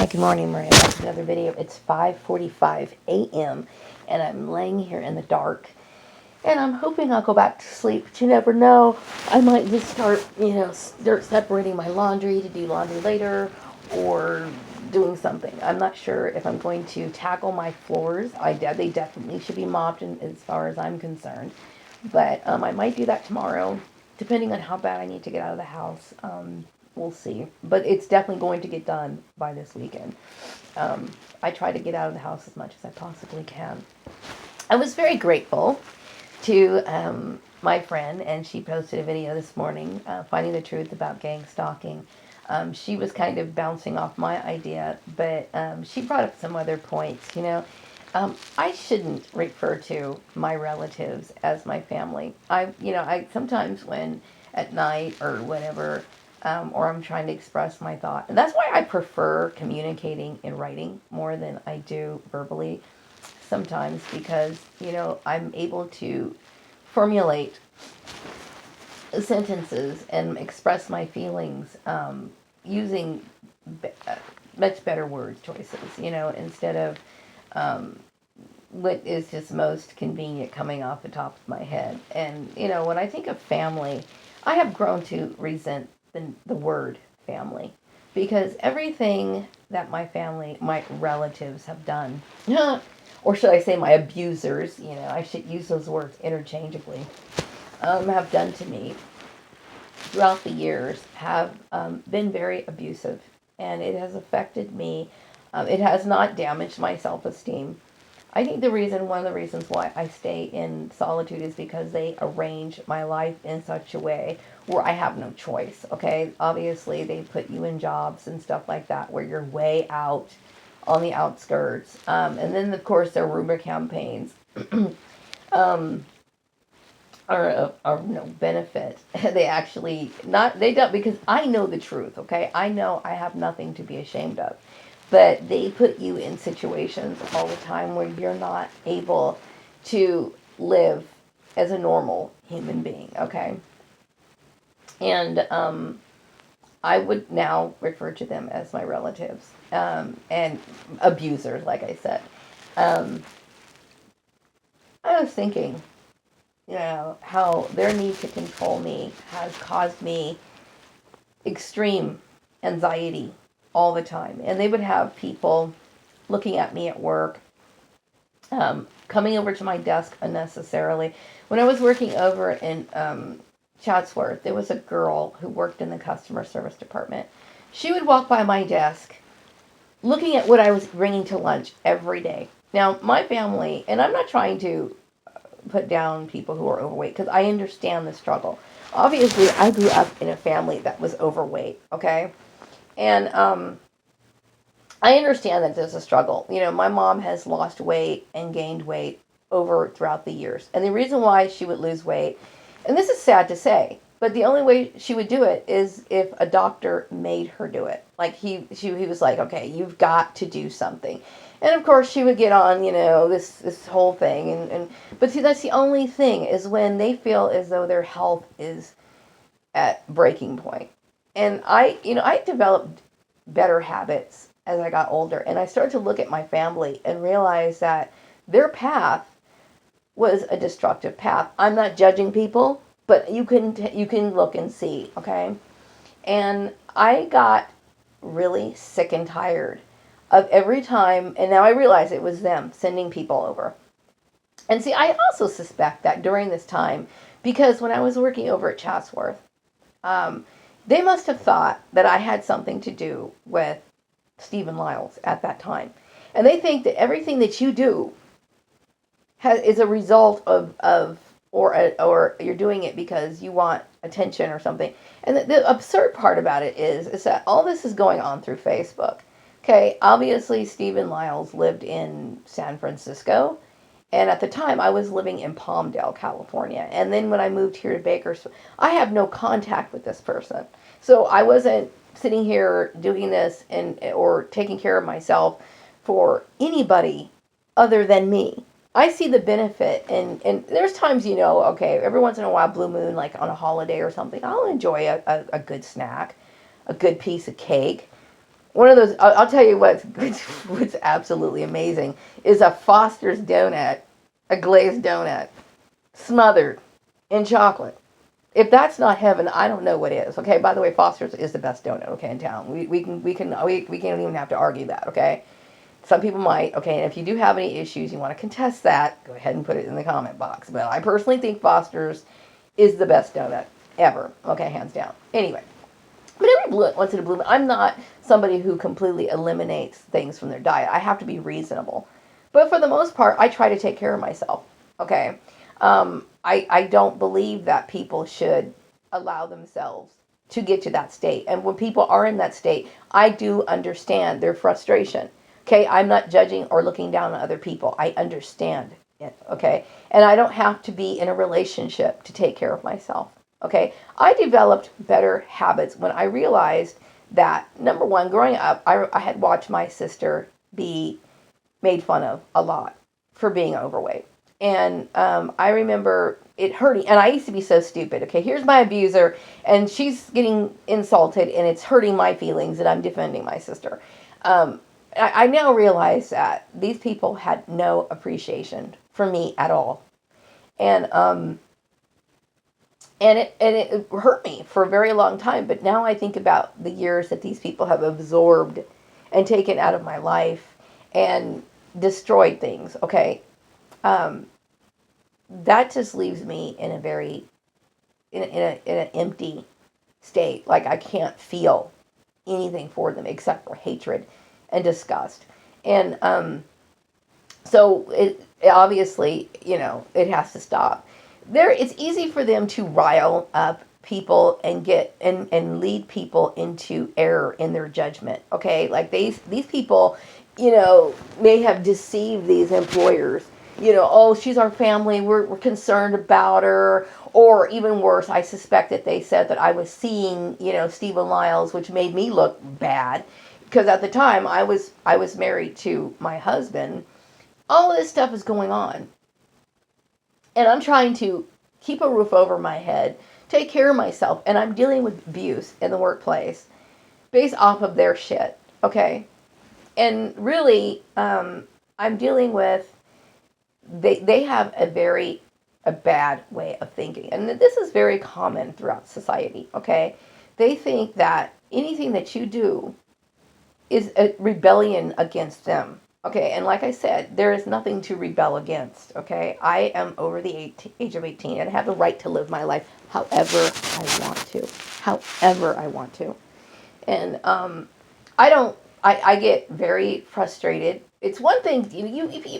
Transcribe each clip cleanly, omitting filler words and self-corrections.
Good morning, Maria. Back to another video. It's 5:45 a.m. and I'm laying here in the dark. And I'm hoping I'll go back to sleep, but you never know. I might just start separating my laundry to do laundry later or doing something. I'm not sure if I'm going to tackle my floors. They definitely should be mopped as far as I'm concerned. But I might do that tomorrow, depending on how bad I need to get out of the house. We'll see. But it's definitely going to get done by this weekend. I try to get out of the house as much as I possibly can. I was very grateful to my friend, and she posted a video this morning, finding the truth about gang stalking. She was kind of bouncing off my idea, but she brought up some other points. I shouldn't refer to my relatives as my family. I sometimes when at night or whatever, or I'm trying to express my thought, and that's why I prefer communicating in writing more than I do verbally sometimes, because I'm able to formulate sentences and express my feelings using much better word choices, instead of what is just most convenient coming off the top of my head. And when I think of family, I have grown to resent the word family, because everything that my relatives have done, or should I say my abusers, I should use those words interchangeably, have done to me throughout the years have been very abusive, and it has affected me. It has not damaged my self-esteem. I think one of the reasons why I stay in solitude is because they arrange my life in such a way where I have no choice, okay? Obviously, they put you in jobs and stuff like that where you're way out on the outskirts. And then, of course, their rumor campaigns are of no benefit. They don't, because I know the truth, okay? I know I have nothing to be ashamed of. But they put you in situations all the time where you're not able to live as a normal human being, okay? And I would now refer to them as my relatives, and abusers, like I said. I was thinking, how their need to control me has caused me extreme anxiety all the time. And they would have people looking at me at work, coming over to my desk unnecessarily. When I was working over in Chatsworth, there was a girl who worked in the customer service department. She would walk by my desk looking at what I was bringing to lunch every day. Now, my family, and I'm not trying to put down people who are overweight, because I understand the struggle. Obviously, I grew up in a family that was overweight, okay? And I understand that there's a struggle. My mom has lost weight and gained weight throughout the years. And the reason why she would lose weight, and this is sad to say, but the only way she would do it is if a doctor made her do it. Like he was like, okay, you've got to do something. And of course she would get on, this whole thing. But see, that's the only thing, is when they feel as though their health is at breaking point. And I developed better habits as I got older, and I started to look at my family and realize that their path was a destructive path. I'm not judging people, but you can look and see, okay? And I got really sick and tired of every time, and now I realize it was them sending people over. And see, I also suspect that during this time, because when I was working over at Chatsworth, they must have thought that I had something to do with Stephen Lyles at that time. And they think that everything that you do is a result of or you're doing it because you want attention or something. And the absurd part about it is that all this is going on through Facebook. Okay, obviously Stephen Lyles lived in San Francisco, and at the time I was living in Palmdale, California. And then when I moved here to Bakersfield, I have no contact with this person. So I wasn't sitting here doing this or taking care of myself for anybody other than me. I see the benefit, and there's times, okay, every once in a while, blue moon, like on a holiday or something, I'll enjoy a good snack, a good piece of cake, One of those, I'll tell you what's absolutely amazing is a Foster's donut, a glazed donut, smothered in chocolate. If that's not heaven, I don't know what is. Okay. By the way, Foster's is the best donut. Okay, in town. We can't even have to argue that. Okay. Some people might. Okay, and if you do have any issues, you want to contest that, go ahead and put it in the comment box. But I personally think Foster's is the best donut ever. Okay, hands down. Anyway. But every once in a blue moon, I'm not somebody who completely eliminates things from their diet. I have to be reasonable. But for the most part, I try to take care of myself. Okay. I don't believe that people should allow themselves to get to that state. And when people are in that state, I do understand their frustration. Okay. I'm not judging or looking down on other people. I understand it. Okay. And I don't have to be in a relationship to take care of myself. Okay, I developed better habits when I realized that, number one, growing up, I had watched my sister be made fun of a lot for being overweight. And I remember it hurting. And I used to be so stupid. Okay, here's my abuser, and she's getting insulted, and it's hurting my feelings that I'm defending my sister. I now realize that these people had no appreciation for me at all. And it hurt me for a very long time. But now I think about the years that these people have absorbed and taken out of my life and destroyed things. Okay, that just leaves me in a very in an empty state. Like I can't feel anything for them except for hatred and disgust. And so it obviously, it has to stop. It's easy for them to rile up people and get and lead people into error in their judgment. Okay, like these people, may have deceived these employers. Oh, she's our family. We're concerned about her. Or even worse, I suspect that they said that I was seeing, Stephen Lyles, which made me look bad, because at the time I was married to my husband. All of this stuff is going on. And I'm trying to keep a roof over my head, take care of myself, and I'm dealing with abuse in the workplace based off of their shit, okay? And really, I'm dealing with, they have a bad way of thinking. And this is very common throughout society, okay? They think that anything that you do is a rebellion against them. Okay, and like I said, there is nothing to rebel against, okay? I am over the age of 18 and I have the right to live my life however I want to. However I want to. And I get very frustrated. It's one thing,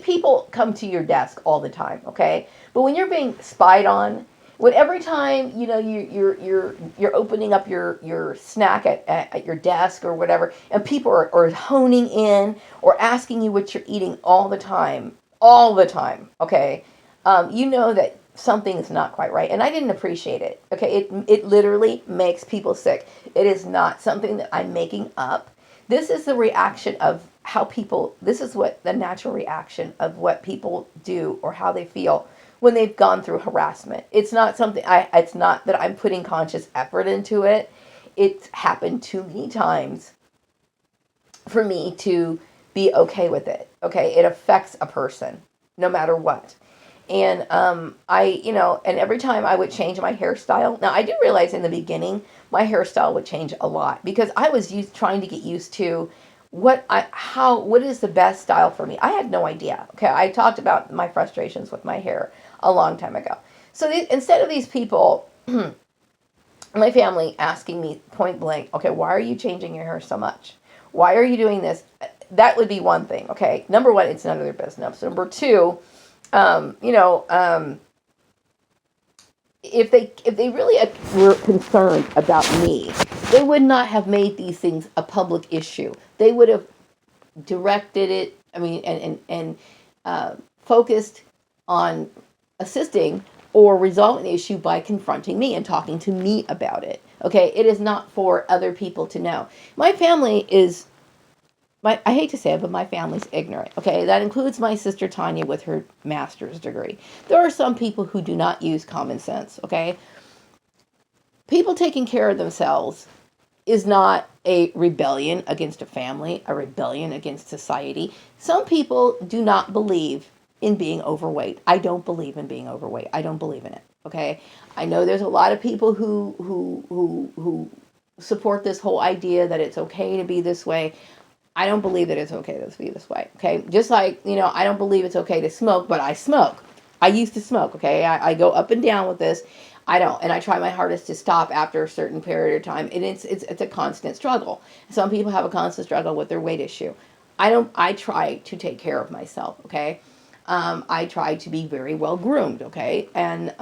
people come to your desk all the time, okay? But when you're being spied on, when every time you're opening up your snack at your desk or whatever, and people are honing in or asking you what you're eating all the time, okay, you know that something is not quite right, and I didn't appreciate it. Okay, it literally makes people sick. It is not something that I'm making up. This is the reaction of how people. This is what the natural reaction of what people do or how they feel when they've gone through harassment. It's not something it's not that I'm putting conscious effort into it. It's happened too many times for me to be okay with it. Okay, it affects a person no matter what. And and every time I would change my hairstyle. Now I do realize in the beginning my hairstyle would change a lot because I was trying to get used to what is the best style for me. I had no idea. Okay, I talked about my frustrations with my hair a long time ago. So instead of these people, my family asking me point blank, okay, why are you changing your hair so much? Why are you doing this? That would be one thing. Okay, number one, it's none of their business. Number two, if they really were concerned about me, they would not have made these things a public issue. They would have directed it. I mean, and focused on assisting or resolving the issue by confronting me and talking to me about it. Okay, it is not for other people to know. My family is. I hate to say it, but my family's ignorant, okay? That includes my sister Tanya with her master's degree. There are some people who do not use common sense, okay? People taking care of themselves is not a rebellion against a family, a rebellion against society. Some people do not believe in being overweight. I don't believe in being overweight. I don't believe in it. Okay. I know there's a lot of people who support this whole idea that it's okay to be this way. I don't believe that it's okay to be this way. Okay. Just like, I don't believe it's okay to smoke, but I smoke. I used to smoke. Okay. I go up and down with this. I don't, and I try my hardest to stop after a certain period of time. And it's a constant struggle. Some people have a constant struggle with their weight issue. I don't. I try to take care of myself. Okay. I try to be very well groomed. Okay. And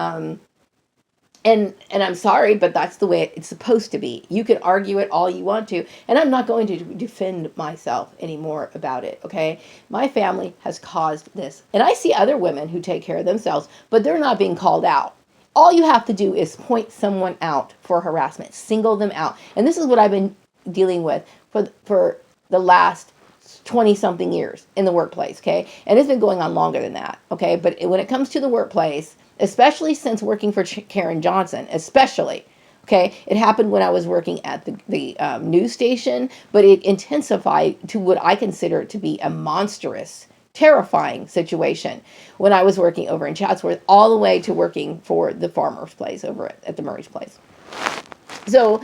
I'm sorry, but that's the way it's supposed to be. You can argue it all you want to, and I'm not going to defend myself anymore about it, okay? My family has caused this. And I see other women who take care of themselves, but they're not being called out. All you have to do is point someone out for harassment, single them out. And this is what I've been dealing with for the last 20-something years in the workplace, okay? And it's been going on longer than that, okay? But when it comes to the workplace, especially since working for Karen Johnson, especially, okay? It happened when I was working at the news station, but it intensified to what I consider to be a monstrous, terrifying situation when I was working over in Chatsworth, all the way to working for the farmer's place over at the Murray's place. So,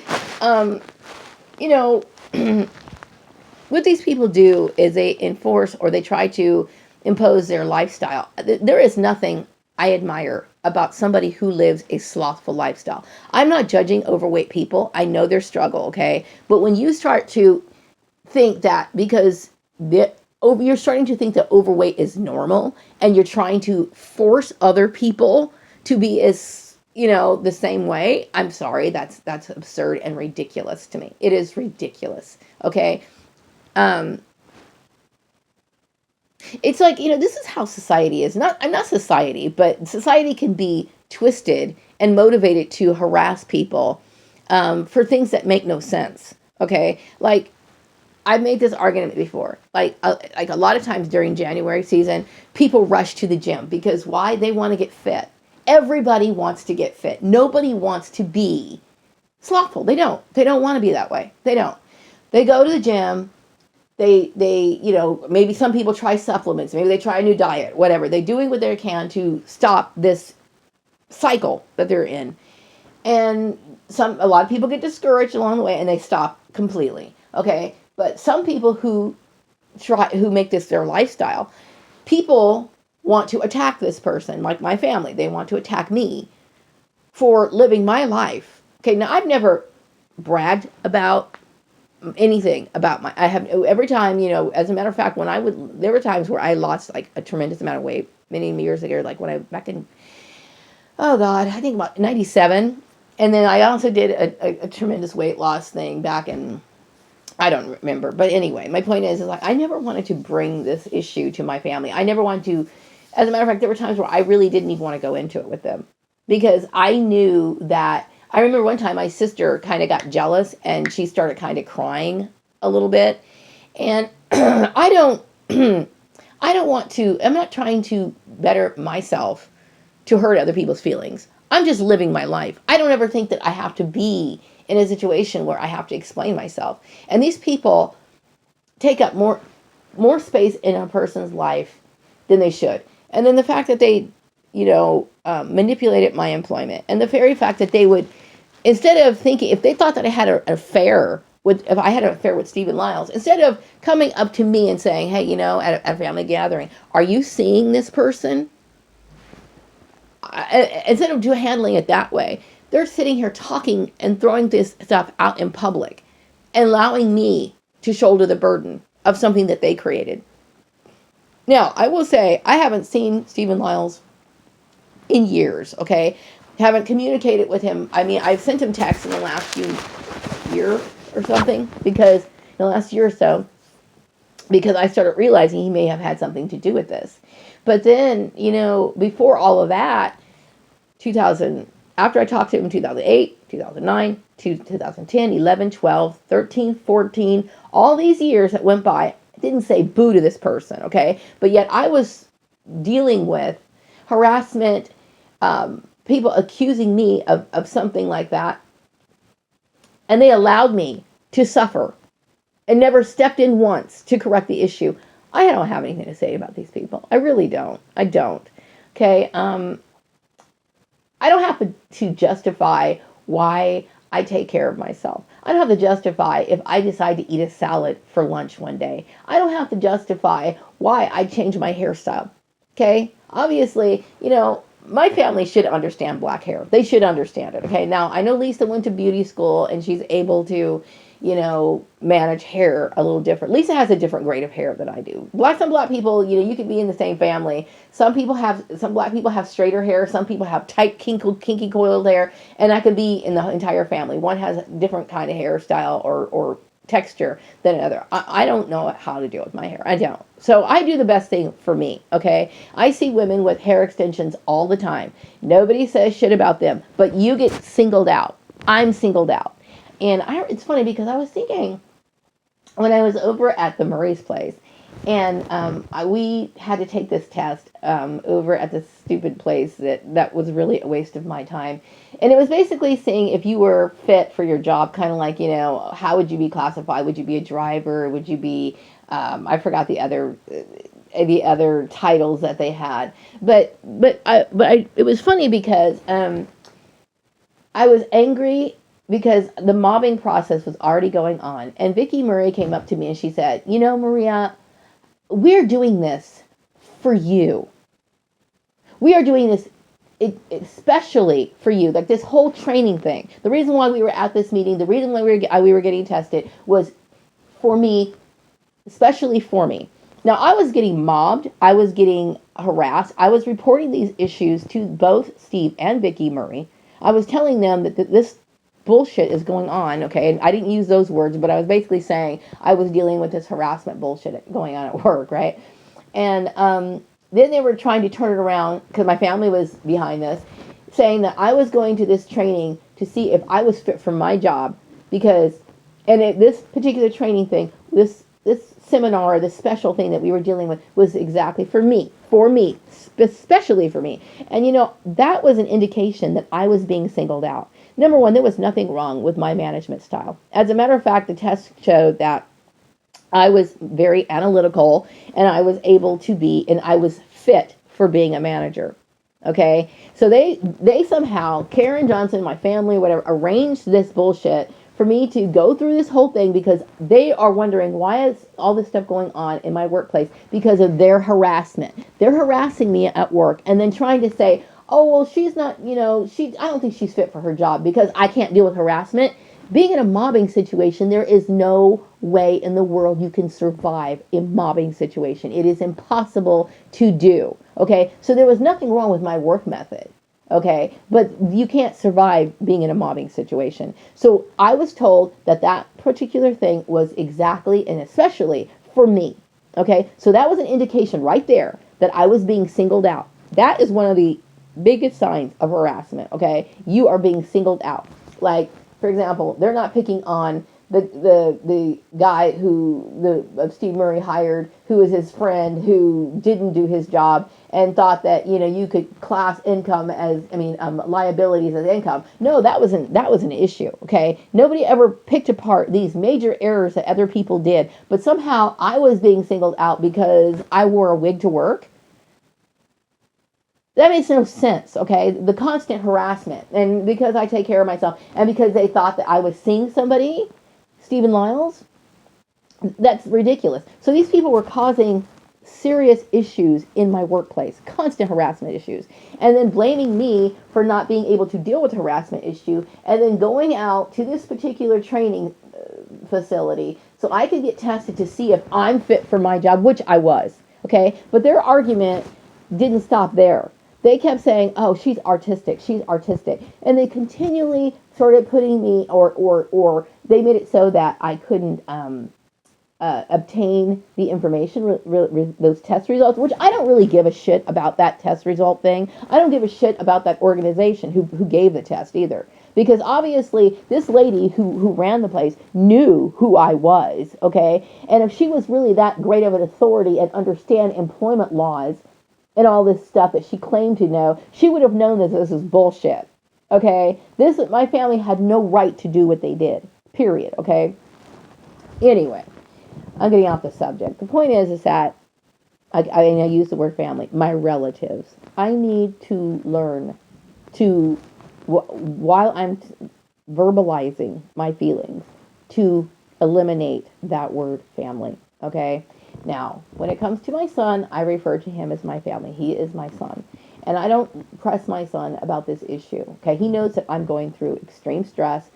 what these people do is they enforce or they try to impose their lifestyle. There is nothing I admire about somebody who lives a slothful lifestyle. I'm not judging overweight people. I know their struggle, okay? But when you start to think that because you're starting to think that overweight is normal and you're trying to force other people to be as, the same way, I'm sorry, that's absurd and ridiculous to me. It is ridiculous, okay? It's like, this is how society is. I'm not society, but society can be twisted and motivated to harass people for things that make no sense. Okay, like I've made this argument before. Like a lot of times during January season, people rush to the gym because why? They want to get fit. Everybody wants to get fit. Nobody wants to be slothful. They don't. They don't want to be that way. They don't. They go to the gym. They maybe some people try supplements. Maybe they try a new diet, whatever. They're doing what they can to stop this cycle that they're in. And a lot of people get discouraged along the way and they stop completely. Okay. But some people who make this their lifestyle, people want to attack this person, like my family. They want to attack me for living my life. Okay. Now I've never bragged about anything about I have every time, as a matter of fact, there were times where I lost like a tremendous amount of weight many years ago, like back in, oh God, I think about 97. And then I also did a tremendous weight loss thing back in, I don't remember. But anyway, my point is like, I never wanted to bring this issue to my family. I never wanted to, as a matter of fact, there were times where I really didn't even want to go into it with them because I knew that I remember one time my sister kind of got jealous and she started kind of crying a little bit. And I don't want to, I'm not trying to better myself to hurt other people's feelings. I'm just living my life. I don't ever think that I have to be in a situation where I have to explain myself. And these people take up more space in a person's life than they should. And then the fact that they, manipulated my employment and the very fact that they would, instead of thinking, if they thought that I had an affair if I had an affair with Stephen Lyles, instead of coming up to me and saying, hey, at a family gathering, are you seeing this person? Instead of handling it that way, they're sitting here talking and throwing this stuff out in public and allowing me to shoulder the burden of something that they created. Now, I will say, I haven't seen Stephen Lyles in years, okay? Haven't communicated with him. I mean, I've sent him texts in the last year or something, because in the last year or so, because I started realizing he may have had something to do with this. But then, before all of that, after I talked to him in 2008, 2009, 2010, 11, 12, 13, 14, all these years that went by, I didn't say boo to this person, okay? But yet I was dealing with harassment, people accusing me of something like that. And they allowed me to suffer and never stepped in once to correct the issue. I don't have anything to say about these people. I really don't. I don't. Okay. I don't have to justify why I take care of myself. I don't have to justify if I decide to eat a salad for lunch one day. I don't have to justify why I change my hairstyle. Okay? Obviously, my family should understand black hair. They should understand it. Okay? Now, I know Lisa went to beauty school and she's able to, manage hair a little different. Lisa has a different grade of hair than I do. Some black people, you could be in the same family. Some black people have straighter hair. Some people have tight, kinky coiled hair. And that could be in the entire family. One has a different kind of hairstyle or texture than another. I don't know how to deal with my hair. I don't. So I do the best thing for me, okay? I see women with hair extensions all the time. Nobody says shit about them, but you get singled out. I'm singled out. And it's funny because I was thinking when I was over at the Murray's place, and we had to take this test over at this stupid place that was really a waste of my time. And it was basically saying if you were fit for your job, kind of like, how would you be classified? Would you be a driver? Would you be, I forgot the other titles that they had. But it was funny because I was angry because the mobbing process was already going on. And Vicki Murray came up to me and she said, Maria, we're doing this for you. We are doing this especially for you. Like this whole training thing. The reason why we were at this meeting, the reason why we were getting tested was for me, especially for me. Now, I was getting mobbed. I was getting harassed. I was reporting these issues to both Steve and Vicki Murray. I was telling them that this bullshit is going on, okay? And I didn't use those words, but I was basically saying I was dealing with this harassment bullshit going on at work, right? And then they were trying to turn it around, because my family was behind this, saying that I was going to this training to see if I was fit for my job, because, this particular training thing, this seminar, this special thing that we were dealing with was exactly for me, especially for me. And that was an indication that I was being singled out. Number one, there was nothing wrong with my management style. As a matter of fact, the test showed that I was very analytical and I was able to be, and I was fit for being a manager. Okay. So they somehow, Karen Johnson, my family, whatever, arranged this bullshit for me to go through this whole thing because they are wondering why is all this stuff going on in my workplace because of their harassment. They're harassing me at work and then trying to say, oh, well, she's not, I don't think she's fit for her job because I can't deal with harassment. Being in a mobbing situation, there is no way in the world you can survive a mobbing situation. It is impossible to do, okay? So there was nothing wrong with my work method, okay? But you can't survive being in a mobbing situation. So I was told that particular thing was exactly and especially for me, okay? So that was an indication right there that I was being singled out. That is one of the biggest signs of harassment, okay? You are being singled out. Like, for example, they're not picking on the guy who Steve Murray hired, who was his friend, who didn't do his job and thought that you could class income as liabilities as income. No, that was an issue. Okay, nobody ever picked apart these major errors that other people did, but somehow I was being singled out because I wore a wig to work. That makes no sense, okay? The constant harassment, and because I take care of myself, and because they thought that I was seeing somebody, Stephen Lyles, that's ridiculous. So these people were causing serious issues in my workplace, constant harassment issues, and then blaming me for not being able to deal with the harassment issue, and then going out to this particular training facility so I could get tested to see if I'm fit for my job, which I was, okay? But their argument didn't stop there. They kept saying, oh, she's artistic. And they continually started putting me, or they made it so that I couldn't obtain the information, those test results, which I don't really give a shit about that test result thing. I don't give a shit about that organization who gave the test either. Because obviously this lady who ran the place knew who I was, okay? And if she was really that great of an authority and understand employment laws, and all this stuff that she claimed to know, she would have known that this is bullshit. Okay? My family had no right to do what they did. Period. Okay? Anyway, I'm getting off the subject. The point is that I use the word family, my relatives. I need to learn to, while I'm verbalizing my feelings, to eliminate that word family. Okay? Now, when it comes to my son, I refer to him as my family. He is my son. And I don't press my son about this issue. Okay? He knows that I'm going through extreme stress,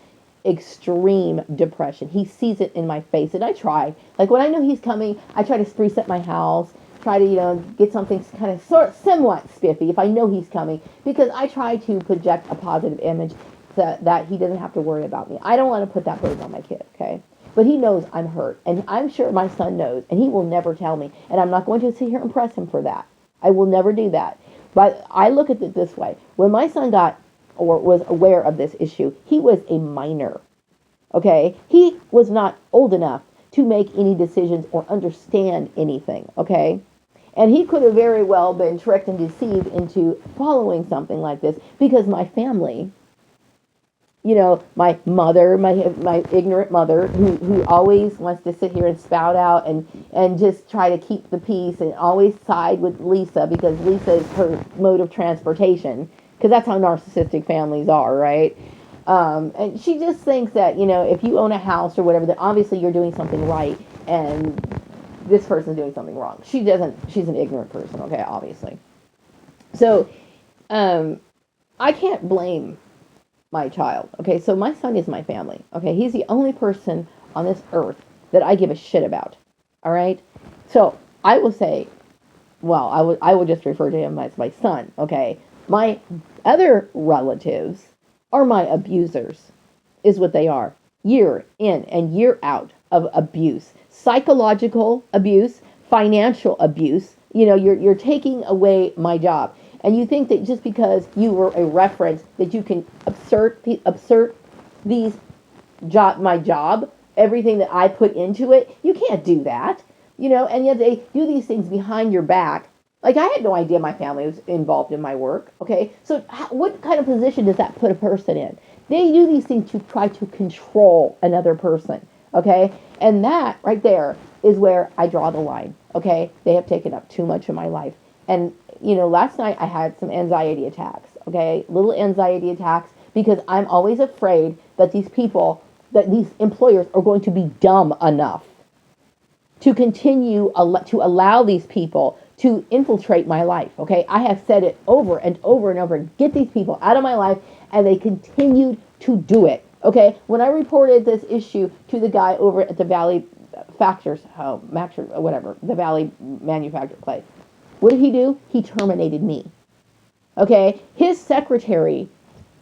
extreme depression. He sees it in my face. And I try. Like when I know he's coming, I try to spruce up my house, try to, get something kind of somewhat spiffy if I know he's coming, because I try to project a positive image that he doesn't have to worry about me. I don't want to put that burden on my kid, okay? But he knows I'm hurt, and I'm sure my son knows, and he will never tell me, and I'm not going to sit here and press him for that. I will never do that. But I look at it this way. When my son got or was aware of this issue, he was a minor, okay? He was not old enough to make any decisions or understand anything, okay? And he could have very well been tricked and deceived into following something like this because my family, my mother, my ignorant mother, who always wants to sit here and spout out and just try to keep the peace and always side with Lisa because Lisa is her mode of transportation, because that's how narcissistic families are, right? And she just thinks that, if you own a house or whatever, that obviously you're doing something right and this person's doing something wrong. She's an ignorant person, okay, obviously. So, I can't blame my child. Okay, so my son is my family. Okay, he's the only person on this earth that I give a shit about. All right, so I will say, well, I will just refer to him as my son. Okay, my other relatives are my abusers, is what they are. Year in and year out of abuse, psychological abuse, financial abuse. You're taking away my job. And you think that just because you were a reference that you can assert my job, everything that I put into it, you can't do that. And yet they do these things behind your back. Like I had no idea my family was involved in my work. Okay, so what kind of position does that put a person in? They do these things to try to control another person. Okay, and that right there is where I draw the line. Okay, they have taken up too much of my life. And last night I had some anxiety attacks, okay? Little anxiety attacks, because I'm always afraid that these employers are going to be dumb enough to continue to allow these people to infiltrate my life, okay? I have said it over and over and over, get these people out of my life, and they continued to do it, okay? When I reported this issue to the guy over at the Valley the Valley Manufacturer place, what did he do? He terminated me. Okay? His secretary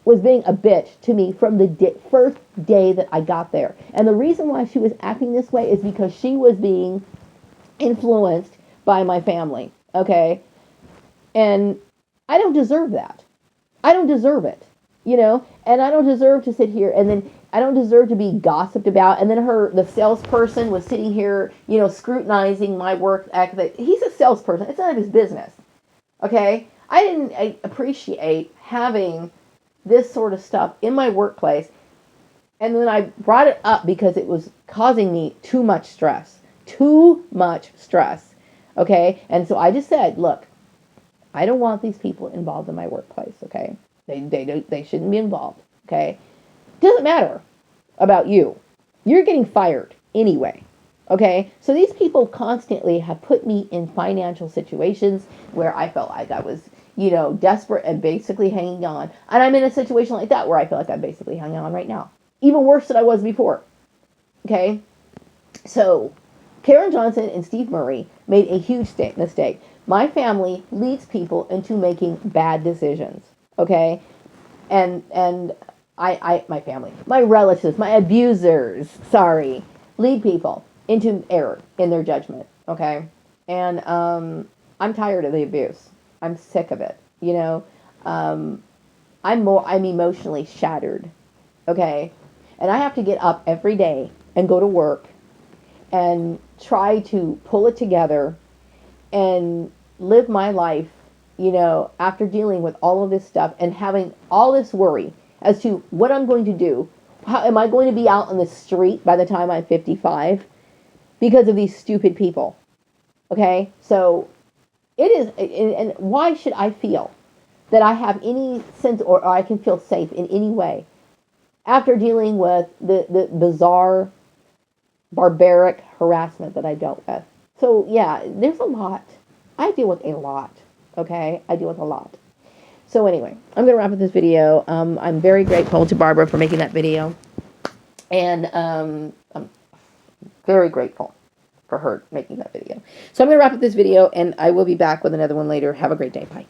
was being a bitch to me from the first day that I got there. And the reason why she was acting this way is because she was being influenced by my family. Okay? And I don't deserve that. I don't deserve it. And I don't deserve to sit here, and then I don't deserve to be gossiped about. And then the salesperson was sitting here, scrutinizing my work ethic. He's a salesperson. It's none of his business. Okay? I didn't appreciate having this sort of stuff in my workplace. And then I brought it up because it was causing me too much stress. Too much stress. Okay? And so I just said, look, I don't want these people involved in my workplace. Okay? They shouldn't be involved. Okay? Doesn't matter about you. You're getting fired anyway. Okay? So these people constantly have put me in financial situations where I felt like I was, desperate and basically hanging on. And I'm in a situation like that where I feel like I'm basically hanging on right now. Even worse than I was before. Okay? So Karen Johnson and Steve Murray made a huge mistake. My family leads people into making bad decisions. Okay? And my family, my relatives, my abusers, lead people into error in their judgment, okay? And I'm tired of the abuse. I'm sick of it, I'm emotionally shattered, okay? And I have to get up every day and go to work and try to pull it together and live my life, after dealing with all of this stuff and having all this worry as to what I'm going to do. How am I going to be out on the street by the time I'm 55? because of these stupid people. Okay? So it is, and why should I feel that I have any sense or I can feel safe in any way after dealing with the bizarre, barbaric harassment that I dealt with? So, yeah, there's a lot. I deal with a lot. Okay? I deal with a lot. So, anyway, I'm going to wrap up this video. I'm very grateful to Barbara for making that video. And I'm very grateful for her making that video. So I'm going to wrap up this video, and I will be back with another one later. Have a great day. Bye.